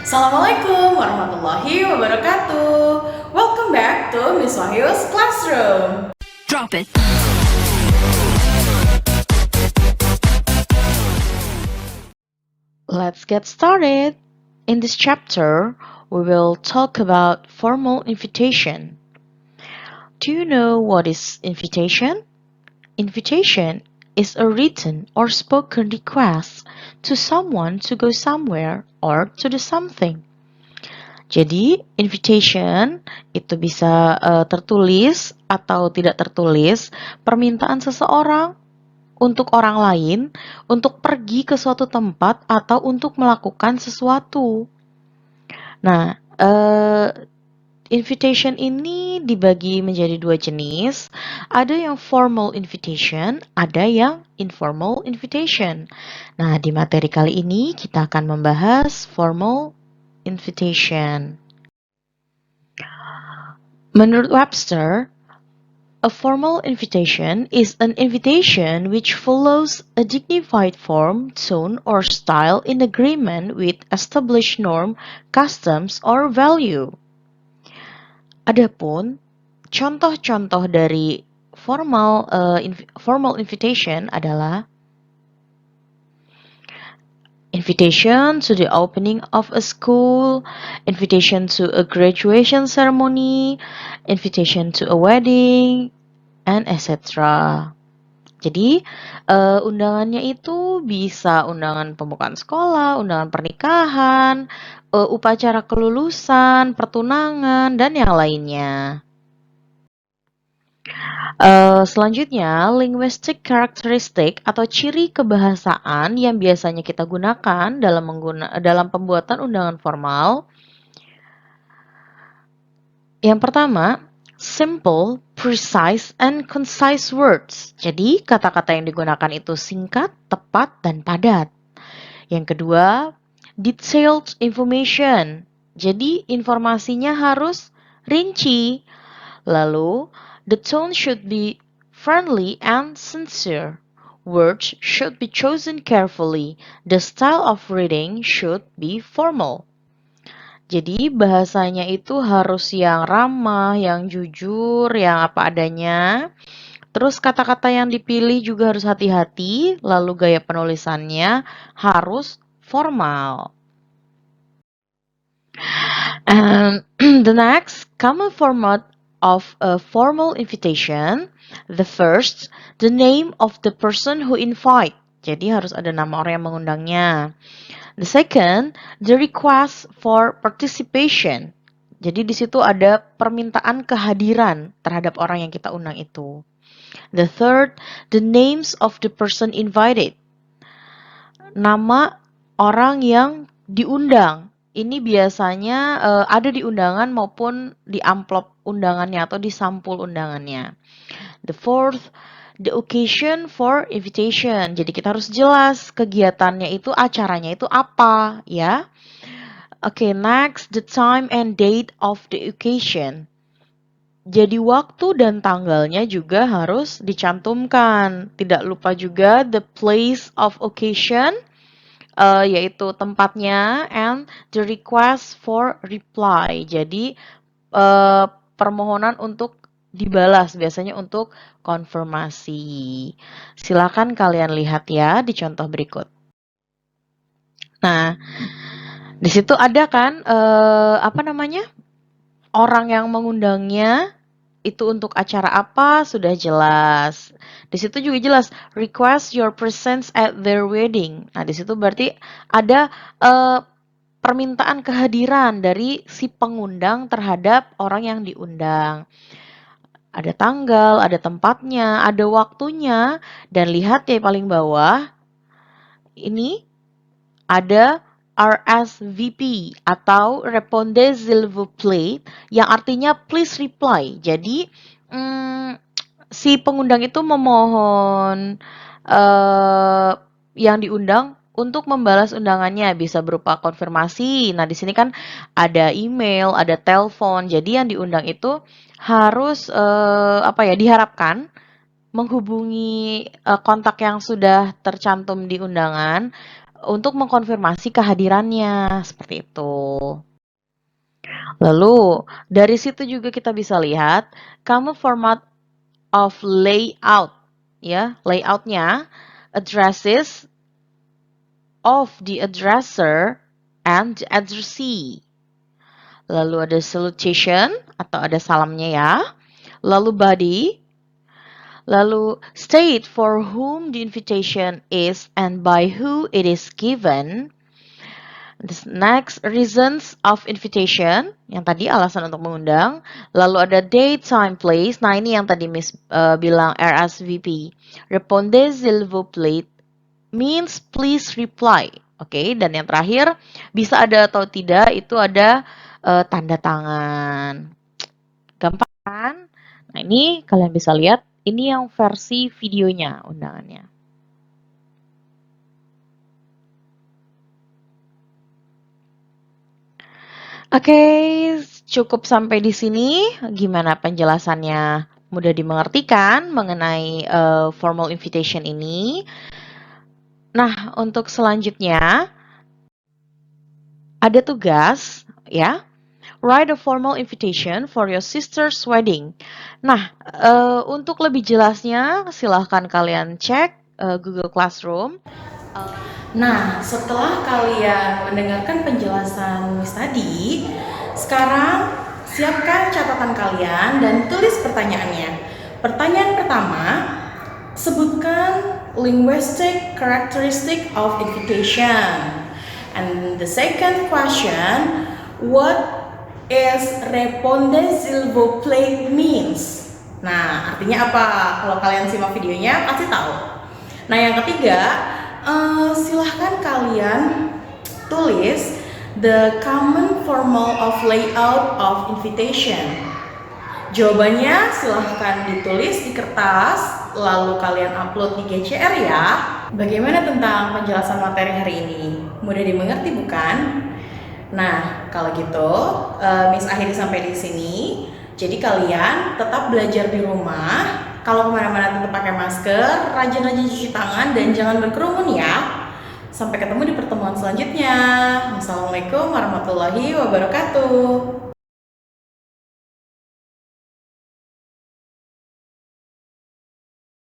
Assalamualaikum warahmatullahi wabarakatuh. Welcome back to Miss Wahyu's classroom. Drop it. Let's get started. In this chapter, we will talk about formal invitation. Do you know what is invitation? Invitation is a written or spoken request to someone to go somewhere or to do something. Jadi, invitation itu bisa tertulis atau tidak tertulis, permintaan seseorang untuk orang lain, untuk pergi ke suatu tempat atau untuk melakukan sesuatu. Nah, invitation ini dibagi menjadi dua jenis. Ada yang formal invitation, ada yang informal invitation. Nah, di materi kali ini kita akan membahas formal invitation. Menurut Webster, a formal invitation is an invitation which follows a dignified form, tone, or style in agreement with established norm, customs, or value. Adapun contoh-contoh dari formal invitation adalah invitation to the opening of a school, invitation to a graduation ceremony, invitation to a wedding, and etc. Jadi, undangannya itu bisa undangan pembukaan sekolah, undangan pernikahan, upacara kelulusan, pertunangan, dan yang lainnya. Selanjutnya, linguistic characteristic atau ciri kebahasaan yang biasanya kita gunakan dalam pembuatan undangan formal. Yang pertama, simple, precise, and concise words. Jadi, kata-kata yang digunakan itu singkat, tepat, dan padat. Yang kedua, detailed information. Jadi, informasinya harus rinci. Lalu, the tone should be friendly and sincere. Words should be chosen carefully. The style of reading should be formal. Jadi bahasanya itu harus yang ramah, yang jujur, yang apa adanya. Terus kata-kata yang dipilih juga harus hati-hati, lalu gaya penulisannya harus formal. And the next common format of a formal invitation, the first, the name of the person who invite. Jadi harus ada nama orang yang mengundangnya. The second, the request for participation. Jadi di situ ada permintaan kehadiran terhadap orang yang kita undang itu. The third, the names of the person invited. Nama orang yang diundang. Ini biasanya ada di undangan maupun di amplop undangannya atau di sampul undangannya. The fourth, the occasion for invitation. Jadi kita harus jelas kegiatannya itu, acaranya itu apa, ya. Oke, next, the time and date of the occasion. Jadi waktu dan tanggalnya juga harus dicantumkan. Tidak lupa juga the place of occasion, yaitu tempatnya, and the request for reply. Jadi permohonan untuk dibalas, biasanya untuk konfirmasi. Silakan kalian lihat ya di contoh berikut. Nah, di situ ada kan orang yang mengundangnya itu untuk acara apa sudah jelas. Di situ juga jelas request your presence at their wedding. Nah, di situ berarti ada permintaan kehadiran dari si pengundang terhadap orang yang diundang. Ada tanggal, ada tempatnya, ada waktunya, dan lihat ya paling bawah, ini ada RSVP atau Répondez s'il vous plaît yang artinya please reply. Jadi si pengundang itu memohon yang diundang untuk membalas undangannya, bisa berupa konfirmasi. Nah, di sini kan ada email, ada telepon. Jadi yang diundang itu harus diharapkan menghubungi kontak yang sudah tercantum di undangan untuk mengkonfirmasi kehadirannya, seperti itu. Lalu, dari situ juga kita bisa lihat common format of layout, ya, layoutnya addresses of the addresser and the addressee. Lalu ada salutation atau ada salamnya ya. Lalu body. Lalu state for whom the invitation is and by who it is given. This next, reasons of invitation, yang tadi alasan untuk mengundang. Lalu ada date, time, place. Nah, ini yang tadi Miss bilang RSVP. Responde s'il vous plaît means please reply. Oke, dan yang terakhir, bisa ada atau tidak, itu ada tanda tangan. Gampang kan? Nah, ini kalian bisa lihat, ini yang versi videonya undangannya. Oke, cukup sampai di sini. Gimana penjelasannya? Mudah dimengerti kan mengenai formal invitation ini? Nah, untuk selanjutnya ada tugas ya. Write a formal invitation for your sister's wedding. Nah, untuk lebih jelasnya silahkan kalian cek Google Classroom. Nah, setelah kalian mendengarkan penjelasan Miss tadi, sekarang siapkan catatan kalian dan tulis pertanyaannya. Pertanyaan pertama, sebutkan linguistic characteristic of invitation. And the second question, what is responde s'il vous plaît means? Nah, artinya apa? Kalau kalian simak videonya pasti tahu. Nah, yang ketiga, silahkan kalian tulis the common formal of layout of invitation. Jawabannya silahkan ditulis di kertas, lalu kalian upload di GCR ya. Bagaimana tentang penjelasan materi hari ini? Mudah dimengerti bukan? Nah, kalau gitu, Miss akhiri sampai di sini. Jadi kalian tetap belajar di rumah. Kalau kemana-mana tetap pakai masker, rajin-rajin cuci tangan, dan jangan berkerumun ya. Sampai ketemu di pertemuan selanjutnya. Wassalamualaikum warahmatullahi wabarakatuh.